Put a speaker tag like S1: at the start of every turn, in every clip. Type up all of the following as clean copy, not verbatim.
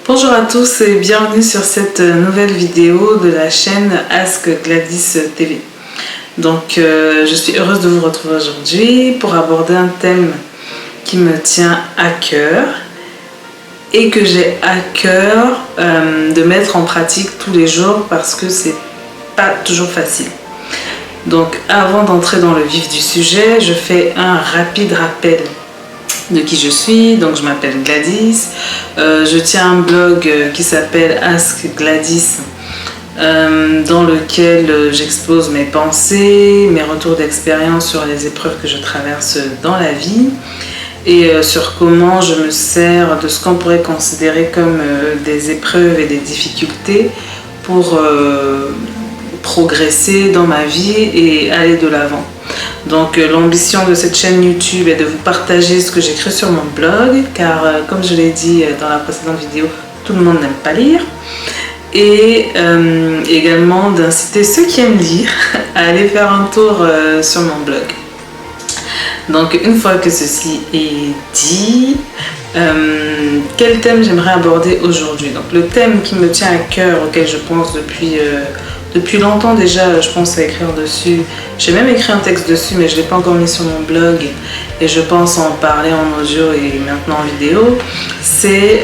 S1: Bonjour à tous et bienvenue sur cette nouvelle vidéo de la chaîne Ask Gladys TV. Donc je suis heureuse de vous retrouver aujourd'hui pour aborder un thème qui me tient à cœur et que j'ai à cœur de mettre en pratique tous les jours parce que c'est pas toujours facile. Donc avant d'entrer dans le vif du sujet, je fais un rapide rappel de qui je suis. Donc je m'appelle Gladys, je tiens un blog qui s'appelle Ask Gladys dans lequel j'expose mes pensées, mes retours d'expérience sur les épreuves que je traverse dans la vie et sur comment je me sers de ce qu'on pourrait considérer comme des épreuves et des difficultés pour progresser dans ma vie et aller de l'avant. Donc l'ambition de cette chaîne YouTube est de vous partager ce que j'écris sur mon blog, car comme je l'ai dit dans la précédente vidéo, tout le monde n'aime pas lire, et également d'inciter ceux qui aiment lire à aller faire un tour sur mon blog. Donc une fois que ceci est dit, quel thème j'aimerais aborder aujourd'hui? Donc le thème qui me tient à cœur, auquel je pense depuis longtemps déjà, je pense à écrire dessus. J'ai même écrit un texte dessus, mais je ne l'ai pas encore mis sur mon blog. Et je pense en parler en audio et maintenant en vidéo. C'est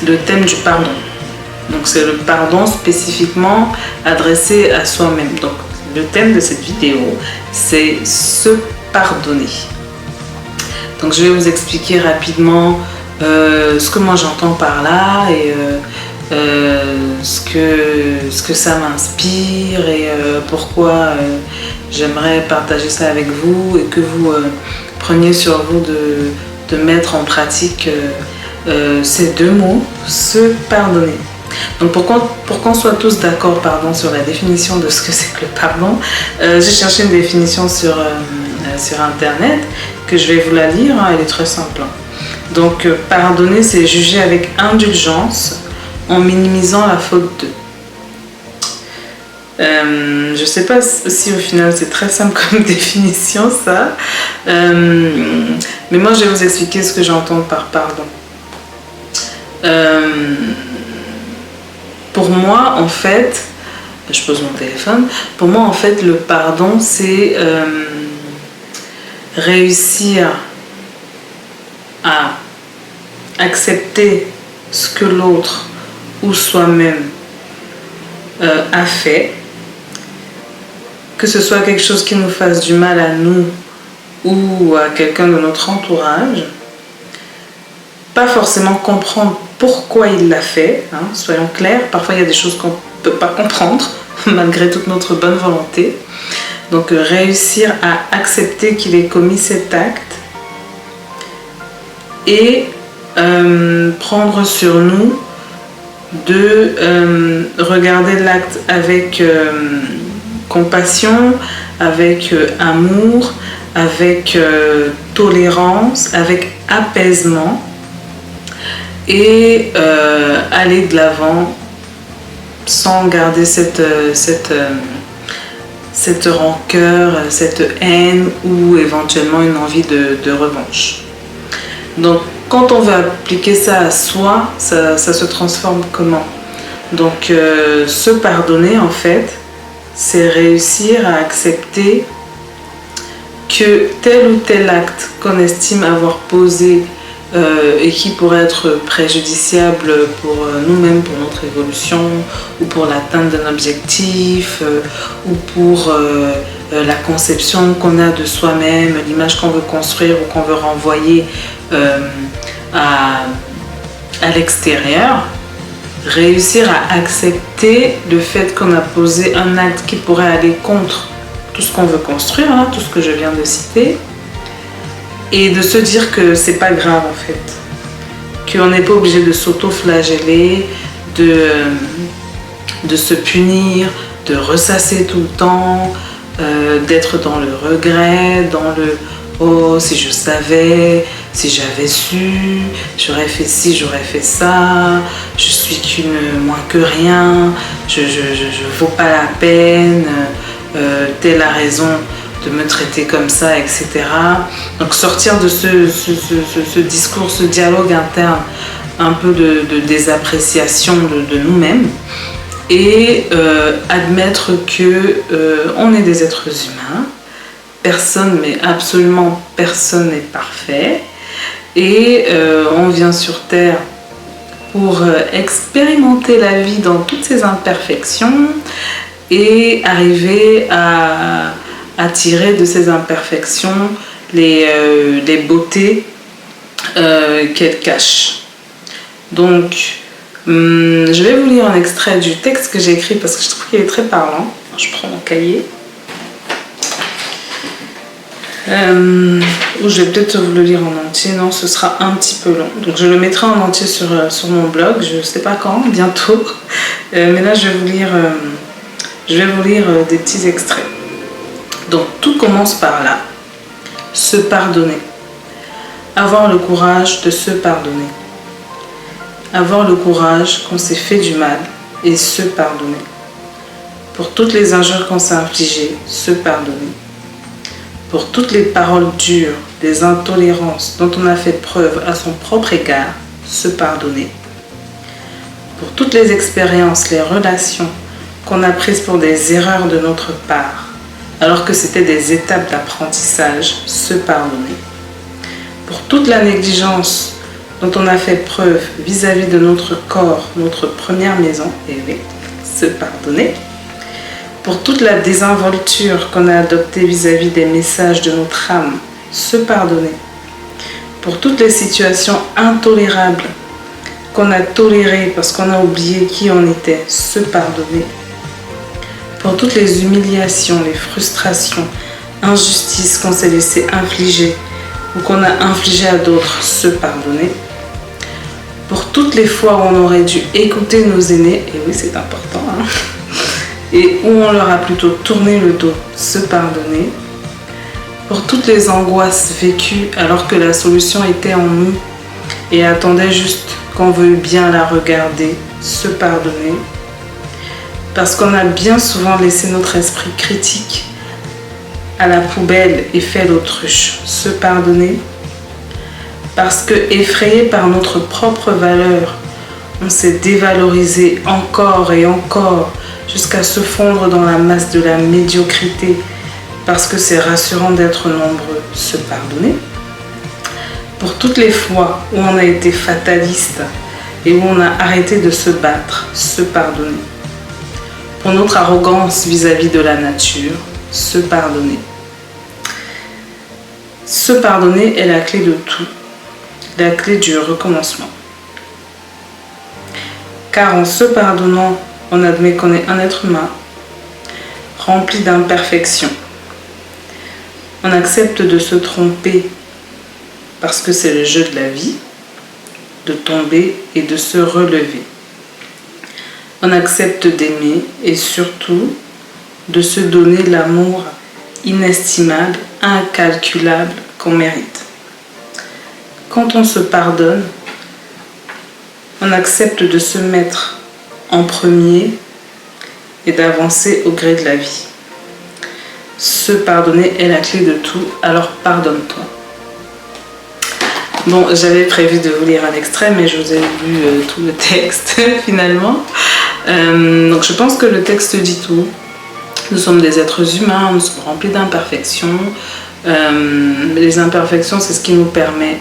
S1: le thème du pardon. Donc c'est le pardon spécifiquement adressé à soi-même. Donc le thème de cette vidéo, c'est se pardonner. Donc je vais vous expliquer rapidement ce que moi j'entends par là et ce que ça m'inspire et pourquoi j'aimerais partager ça avec vous et que vous preniez sur vous de mettre en pratique ces deux mots, se pardonner. Donc pour qu'on soit tous d'accord sur la définition de ce que c'est que le pardon, j'ai cherché une définition sur internet que je vais vous la lire, elle est très simple. Donc pardonner, c'est juger avec indulgence en minimisant la faute d'eux. Je ne sais pas si au final c'est très simple comme définition ça, mais moi je vais vous expliquer ce que j'entends par pardon. Pour moi en fait, je pose mon téléphone, pour moi en fait le pardon c'est réussir à accepter ce que l'autre ou soi-même a fait, que ce soit quelque chose qui nous fasse du mal à nous ou à quelqu'un de notre entourage, pas forcément comprendre pourquoi il l'a fait, hein, soyons clairs, parfois il y a des choses qu'on ne peut pas comprendre malgré toute notre bonne volonté. Donc réussir à accepter qu'il ait commis cet acte et prendre sur nous de regarder l'acte avec compassion, avec amour, avec tolérance, avec apaisement et aller de l'avant sans garder cette rancœur, cette haine ou éventuellement une envie de revanche. Donc quand on veut appliquer ça à soi, ça se transforme comment? Donc se pardonner en fait, c'est réussir à accepter que tel ou tel acte qu'on estime avoir posé et qui pourrait être préjudiciable pour nous-mêmes, pour notre évolution ou pour l'atteinte d'un objectif ou pour la conception qu'on a de soi-même, l'image qu'on veut construire ou qu'on veut renvoyer à l'extérieur, réussir à accepter le fait qu'on a posé un acte qui pourrait aller contre tout ce qu'on veut construire, hein, tout ce que je viens de citer, et de se dire que c'est pas grave en fait, qu'on n'est pas obligé de s'auto-flageller, de se punir, de ressasser tout le temps, d'être dans le regret, dans le « oh, si je savais, si j'avais su, j'aurais fait ci, j'aurais fait ça, je suis moins que rien, je vaux pas la peine, telle a raison de me traiter comme ça, etc. Donc sortir de ce discours, ce dialogue interne, un peu de désappréciation de nous-mêmes, et admettre que on est des êtres humains, personne, mais absolument personne n'est parfait, et on vient sur Terre pour expérimenter la vie dans toutes ses imperfections et arriver à tirer de ces imperfections les beautés qu'elles cachent. Donc, je vais vous lire un extrait du texte que j'ai écrit parce que je trouve qu'il est très parlant. Je prends mon cahier. Ou je vais peut-être vous le lire en entier. Non, ce sera un petit peu long. Donc, je le mettrai en entier sur mon blog. Je ne sais pas quand, bientôt. Mais là, je vais vous lire des petits extraits. Donc, tout commence par là. Se pardonner. Avoir le courage de se pardonner. Avoir le courage qu'on s'est fait du mal et se pardonner. Pour toutes les injures qu'on s'est infligées, se pardonner. Pour toutes les paroles dures, les intolérances dont on a fait preuve à son propre égard, se pardonner. Pour toutes les expériences, les relations qu'on a prises pour des erreurs de notre part, alors que c'était des étapes d'apprentissage, se pardonner. Pour toute la négligence dont on a fait preuve vis-à-vis de notre corps, notre première maison, et oui, se pardonner. Pour toute la désinvolture qu'on a adoptée vis-à-vis des messages de notre âme, se pardonner. Pour toutes les situations intolérables qu'on a tolérées parce qu'on a oublié qui on était, se pardonner. Pour toutes les humiliations, les frustrations, injustices qu'on s'est laissé infliger ou qu'on a infligé à d'autres, se pardonner. Pour toutes les fois où on aurait dû écouter nos aînés, et oui c'est important, et où on leur a plutôt tourné le dos, se pardonner. Pour toutes les angoisses vécues alors que la solution était en nous et attendait juste qu'on veuille bien la regarder, se pardonner. Parce qu'on a bien souvent laissé notre esprit critique à la poubelle et fait l'autruche, se pardonner. Parce que, effrayé par notre propre valeur, on s'est dévalorisé encore et encore jusqu'à se fondre dans la masse de la médiocrité parce que c'est rassurant d'être nombreux, se pardonner. Pour toutes les fois où on a été fataliste et où on a arrêté de se battre, se pardonner. Pour notre arrogance vis-à-vis de la nature, se pardonner. Se pardonner est la clé de tout, la clé du recommencement. Car en se pardonnant, on admet qu'on est un être humain, rempli d'imperfections. On accepte de se tromper parce que c'est le jeu de la vie, de tomber et de se relever. On accepte d'aimer et surtout de se donner l'amour inestimable, incalculable qu'on mérite. Quand on se pardonne, on accepte de se mettre en premier et d'avancer au gré de la vie. Se pardonner est la clé de tout, alors pardonne-toi. Bon, j'avais prévu de vous lire un extrait, mais je vous ai lu tout le texte finalement. Donc je pense que le texte dit tout. Nous sommes des êtres humains, nous sommes remplis d'imperfections. Les imperfections, c'est ce qui nous permet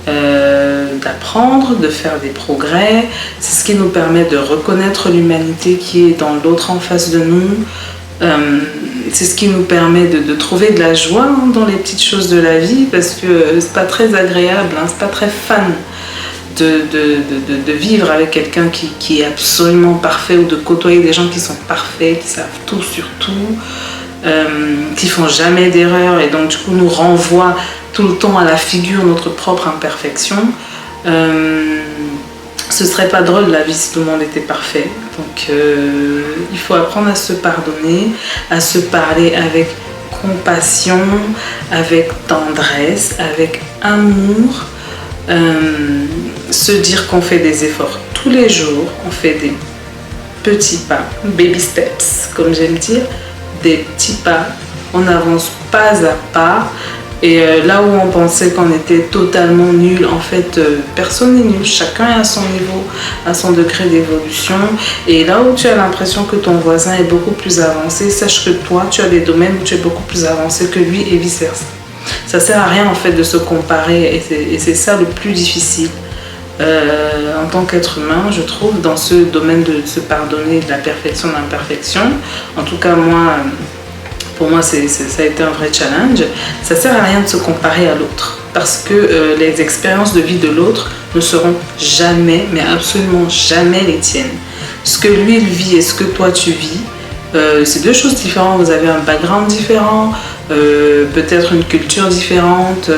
S1: d'apprendre, de faire des progrès. C'est ce qui nous permet de reconnaître l'humanité qui est dans l'autre en face de nous. C'est ce qui nous permet de trouver de la joie dans les petites choses de la vie, parce que c'est pas très agréable, c'est pas très fun de vivre avec quelqu'un qui est absolument parfait, ou de côtoyer des gens qui sont parfaits, qui savent tout sur tout, qui font jamais d'erreur et donc du coup nous renvoient tout le temps à la figure notre propre imperfection. Ce serait pas drôle la vie si tout le monde était parfait. Donc il faut apprendre à se pardonner, à se parler avec compassion, avec tendresse, avec amour, se dire qu'on fait des efforts tous les jours, on fait des petits pas, baby steps comme j'aime dire, des petits pas on avance pas à pas. Et là où on pensait qu'on était totalement nul, en fait, personne n'est nul. Chacun est à son niveau, à son degré d'évolution. Et là où tu as l'impression que ton voisin est beaucoup plus avancé, sache que toi, tu as des domaines où tu es beaucoup plus avancé que lui et vice-versa. Ça sert à rien, en fait, de se comparer. Et c'est ça le plus difficile. En tant qu'être humain, je trouve, dans ce domaine de se pardonner de la perfection, de l'imperfection. En tout cas, moi... Pour moi, ça a été un vrai challenge. Ça ne sert à rien de se comparer à l'autre parce que les expériences de vie de l'autre ne seront jamais, mais absolument jamais les tiennes. Ce que lui, il vit et ce que toi, tu vis, c'est deux choses différentes. Vous avez un background différent, peut-être une culture différente,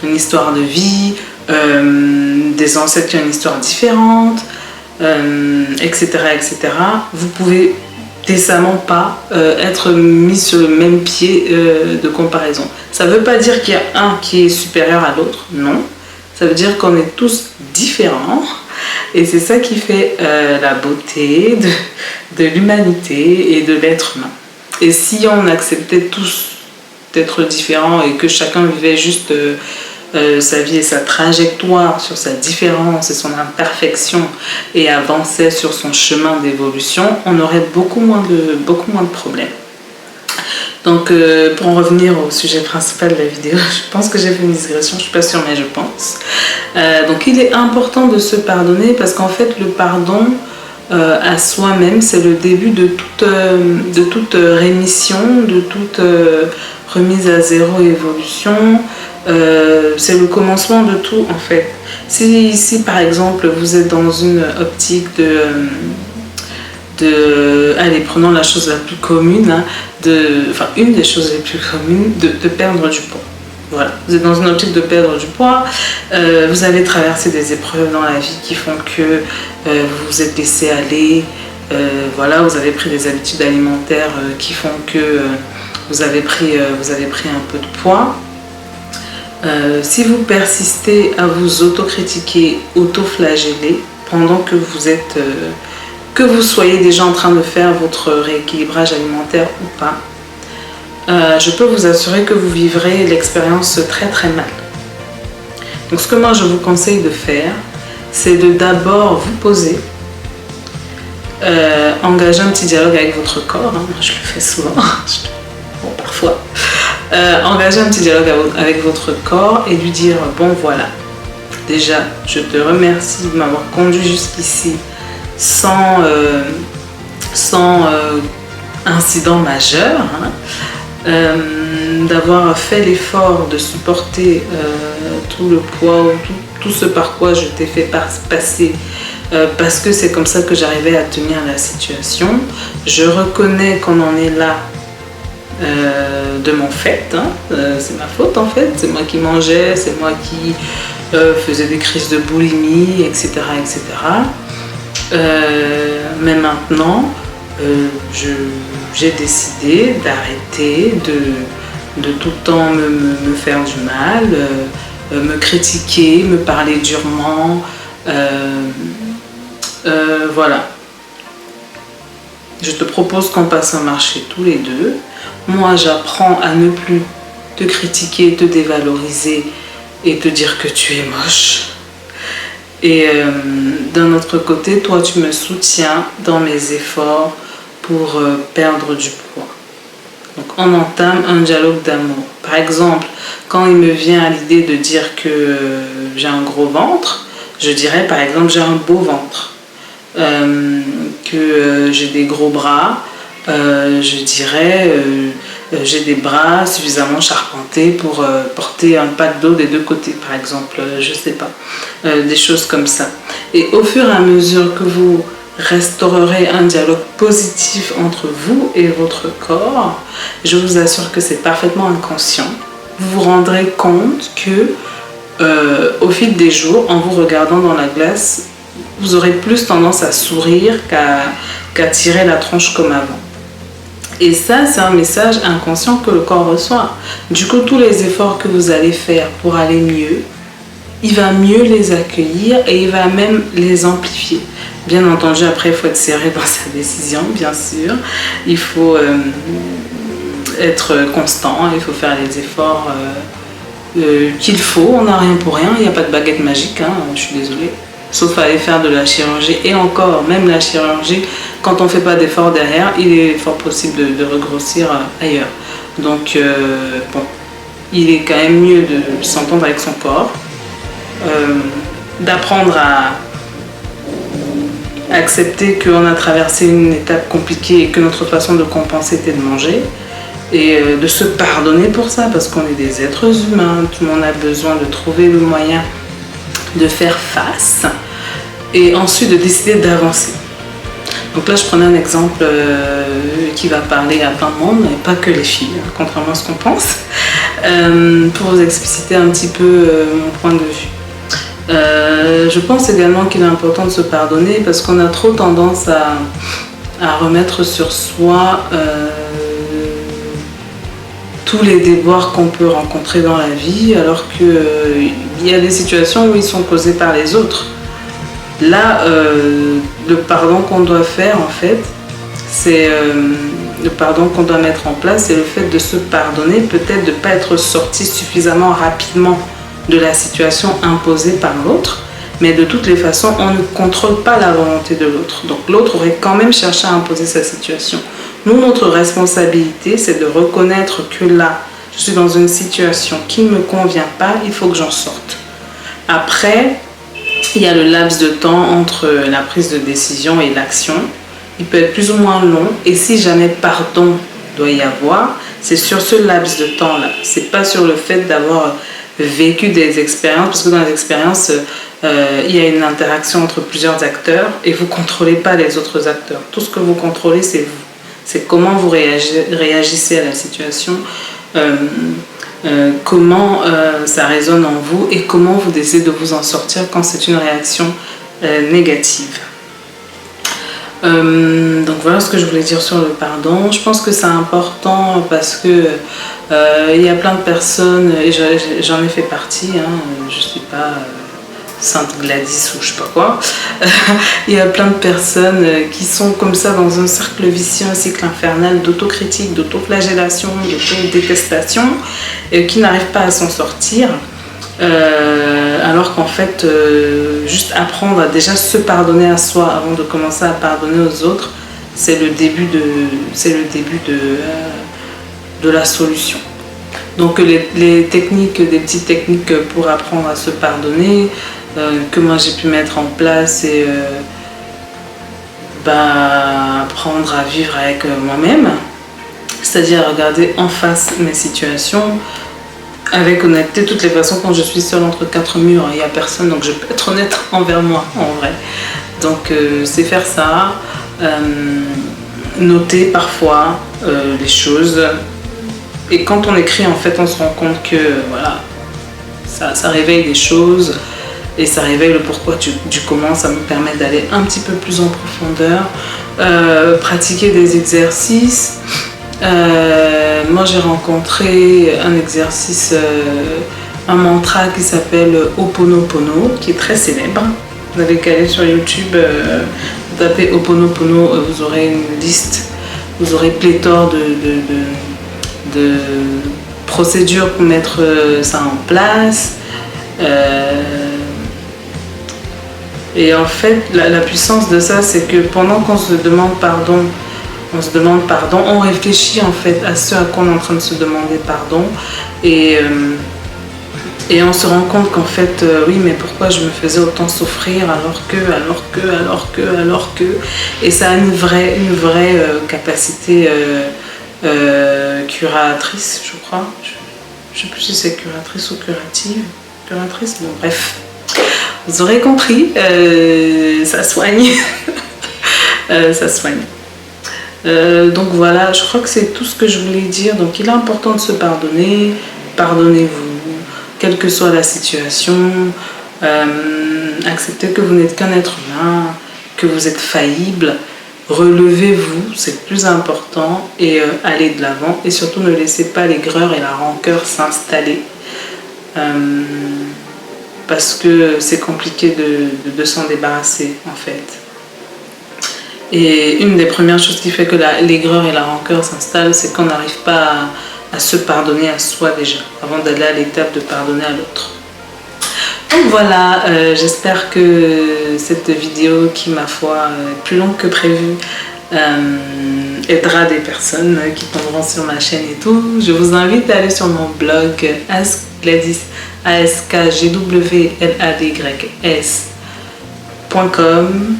S1: une histoire de vie, des ancêtres qui ont une histoire différente, etc., etc. Vous pouvez décemment pas être mis sur le même pied de comparaison. Ça ne veut pas dire qu'il y a un qui est supérieur à l'autre, non. Ça veut dire qu'on est tous différents et c'est ça qui fait la beauté de l'humanité et de l'être humain. Et si on acceptait tous d'être différents et que chacun vivait juste sa vie et sa trajectoire sur sa différence et son imperfection et avançait sur son chemin d'évolution, on aurait beaucoup moins de problèmes. Donc pour en revenir au sujet principal de la vidéo, je pense que j'ai fait une digression, je ne suis pas sûre mais je pense. Donc il est important de se pardonner parce qu'en fait le pardon à soi-même c'est le début de toute rémission, de toute remise à zéro évolution. C'est le commencement de tout en fait. Si par exemple vous êtes dans une optique allez, prenons la chose la plus commune, hein, une des choses les plus communes, de perdre du poids. Voilà, vous êtes dans une optique de perdre du poids, vous avez traversé des épreuves dans la vie qui font que vous vous êtes laissé aller, voilà, vous avez pris des habitudes alimentaires qui font que vous avez pris un peu de poids. Si vous persistez à vous autocritiquer, auto-flageller pendant que vous soyez déjà en train de faire votre rééquilibrage alimentaire ou pas, je peux vous assurer que vous vivrez l'expérience très très mal. Donc ce que moi je vous conseille de faire, c'est de d'abord vous poser, engager un petit dialogue avec votre corps, hein, je le fais souvent, bon, parfois. Engager un petit dialogue avec votre corps et lui dire bon voilà, déjà je te remercie de m'avoir conduit jusqu'ici sans incident majeur, hein, d'avoir fait l'effort de supporter tout le poids, tout ce par quoi je t'ai fait passer parce que c'est comme ça que j'arrivais à tenir la situation. Je reconnais qu'on en est là de mon fait, hein. C'est ma faute en fait, c'est moi qui mangeais, c'est moi qui faisais des crises de boulimie, etc. etc. Mais maintenant, j'ai décidé d'arrêter de tout le temps me faire du mal, me critiquer, me parler durement, voilà. Je te propose qu'on passe un marché tous les deux. Moi, j'apprends à ne plus te critiquer, te dévaloriser et te dire que tu es moche. Et d'un autre côté, toi, tu me soutiens dans mes efforts pour perdre du poids. Donc, on entame un dialogue d'amour. Par exemple, quand il me vient à l'idée de dire que j'ai un gros ventre, je dirais par exemple j'ai un beau ventre. Que j'ai des gros bras, je dirais j'ai des bras suffisamment charpentés pour porter un pack d'eau des deux côtés par exemple, je sais pas, des choses comme ça. Et au fur et à mesure que vous restaurerez un dialogue positif entre vous et votre corps, je vous assure que c'est parfaitement inconscient. Vous vous rendrez compte que au fil des jours, en vous regardant dans la glace, vous aurez plus tendance à sourire qu'à tirer la tronche comme avant. Et ça, c'est un message inconscient que le corps reçoit. Du coup, tous les efforts que vous allez faire pour aller mieux, il va mieux les accueillir et il va même les amplifier. Bien entendu, après, il faut être sérieux dans sa décision, bien sûr. Il faut être constant, il faut faire les efforts qu'il faut. On n'a rien pour rien, il n'y a pas de baguette magique, hein, je suis désolée. Sauf aller faire de la chirurgie, et encore, même la chirurgie, quand on ne fait pas d'efforts derrière, il est fort possible de regrossir ailleurs. Donc, bon, il est quand même mieux de s'entendre avec son corps, d'apprendre à accepter qu'on a traversé une étape compliquée et que notre façon de compenser était de manger, et de se pardonner pour ça, parce qu'on est des êtres humains, tout le monde a besoin de trouver le moyen de faire face, et ensuite de décider d'avancer. Donc là, je prenais un exemple qui va parler à plein de monde, et pas que les filles, hein, contrairement à ce qu'on pense, pour vous expliciter un petit peu mon point de vue. Je pense également qu'il est important de se pardonner parce qu'on a trop tendance à remettre sur soi tous les déboires qu'on peut rencontrer dans la vie, alors qu'il y a des situations où ils sont causés par les autres. Là, le pardon qu'on doit faire, en fait, c'est le pardon qu'on doit mettre en place, c'est le fait de se pardonner, peut-être de ne pas être sorti suffisamment rapidement de la situation imposée par l'autre, mais de toutes les façons, on ne contrôle pas la volonté de l'autre. Donc l'autre aurait quand même cherché à imposer sa situation. Nous, notre responsabilité, c'est de reconnaître que là, je suis dans une situation qui ne me convient pas, il faut que j'en sorte. Après, il y a le laps de temps entre la prise de décision et l'action. Il peut être plus ou moins long, et si jamais pardon doit y avoir, c'est sur ce laps de temps-là. C'est pas sur le fait d'avoir vécu des expériences, parce que dans les expériences, il y a une interaction entre plusieurs acteurs et vous ne contrôlez pas les autres acteurs. Tout ce que vous contrôlez, c'est vous. C'est comment vous réagissez à la situation, comment ça résonne en vous et comment vous décidez de vous en sortir quand c'est une réaction négative. Donc voilà ce que je voulais dire sur le pardon. Je pense que c'est important parce que il y a plein de personnes, et j'en ai fait partie, hein, je ne suis pas Sainte Gladys ou je sais pas quoi. Il y a plein de personnes qui sont comme ça dans un cercle vicieux, un cycle infernal d'autocritique, d'autoflagellation, d'autodétestation, et qui n'arrivent pas à s'en sortir. Alors qu'en fait, juste apprendre à déjà se pardonner à soi avant de commencer à pardonner aux autres, c'est le début de la solution. Donc les techniques, des petites techniques pour apprendre à se pardonner, que moi j'ai pu mettre en place, et apprendre à vivre avec moi-même, c'est-à-dire regarder en face mes situations, avec honnêteté. De toutes les façons, quand je suis seule entre quatre murs, il n'y a personne, donc je peux être honnête envers moi, en vrai. Donc c'est faire ça, noter parfois les choses, et quand on écrit, en fait, on se rend compte que voilà, ça réveille des choses, et ça réveille le pourquoi du comment. Ça me permet d'aller un petit peu plus en profondeur, pratiquer des exercices. Moi j'ai rencontré un exercice, un mantra qui s'appelle Ho'oponopono, qui est très célèbre. Vous n'avez qu'à aller sur YouTube, vous tapez Ho'oponopono, vous aurez une liste, vous aurez pléthore de procédures pour mettre ça en place. Et en fait, la puissance de ça, c'est que pendant qu'on se demande pardon, on réfléchit en fait à ce à quoi on est en train de se demander pardon, et on se rend compte qu'en fait, oui, mais pourquoi je me faisais autant souffrir alors que, et ça a une vraie capacité curatrice, je crois. Je sais plus si c'est curatrice ou curative. Curatrice, bon bref. Vous aurez compris, ça soigne. Ça soigne. Donc voilà, je crois que c'est tout ce que je voulais dire. Donc il est important de se pardonner. Pardonnez-vous, quelle que soit la situation. Acceptez que vous n'êtes qu'un être humain, que vous êtes faillible. Relevez-vous, c'est le plus important, et allez de l'avant. Et surtout, ne laissez pas l'aigreur et la rancœur s'installer. Parce que c'est compliqué de s'en débarrasser, en fait. Et une des premières choses qui fait que l'aigreur et la rancœur s'installent, c'est qu'on n'arrive pas à se pardonner à soi déjà, avant d'aller à l'étape de pardonner à l'autre. Donc voilà, j'espère que cette vidéo qui, ma foi, est plus longue que prévu, aidera des personnes qui tomberont sur ma chaîne et tout. Je vous invite à aller sur mon blog AskGladys, askgladys.com.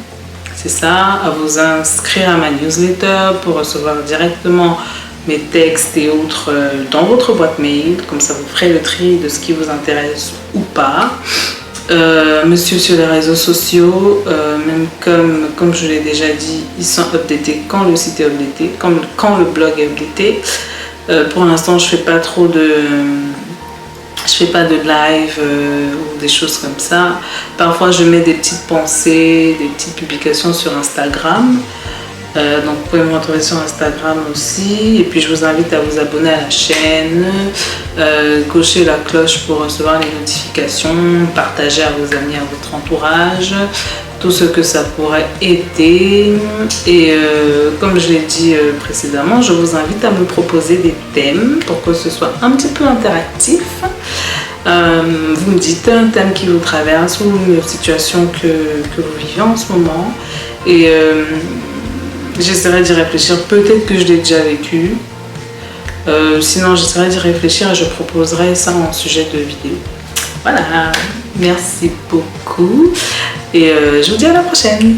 S1: C'est ça, à vous inscrire à ma newsletter pour recevoir directement mes textes et autres dans votre boîte mail. Comme ça, vous ferez le tri de ce qui vous intéresse ou pas. Me suivre sur les réseaux sociaux, même comme je l'ai déjà dit, ils sont updatés quand le site est updaté, quand le blog est updaté. Pour l'instant, je fais pas de live ou des choses comme ça. Parfois, je mets des petites pensées, des petites publications sur Instagram. Donc, vous pouvez me retrouver sur Instagram aussi. Et puis, je vous invite à vous abonner à la chaîne, cocher la cloche pour recevoir les notifications, partager à vos amis, à votre entourage, tout ce que ça pourrait aider. Et comme je l'ai dit précédemment, je vous invite à me proposer des thèmes pour que ce soit un petit peu interactif. Vous me dites un thème qui vous traverse ou une situation que vous vivez en ce moment. Et j'essaierai d'y réfléchir. Peut-être que je l'ai déjà vécu. Sinon, j'essaierai d'y réfléchir et je proposerai ça en sujet de vidéo. Voilà. Merci beaucoup. Et je vous dis à la prochaine.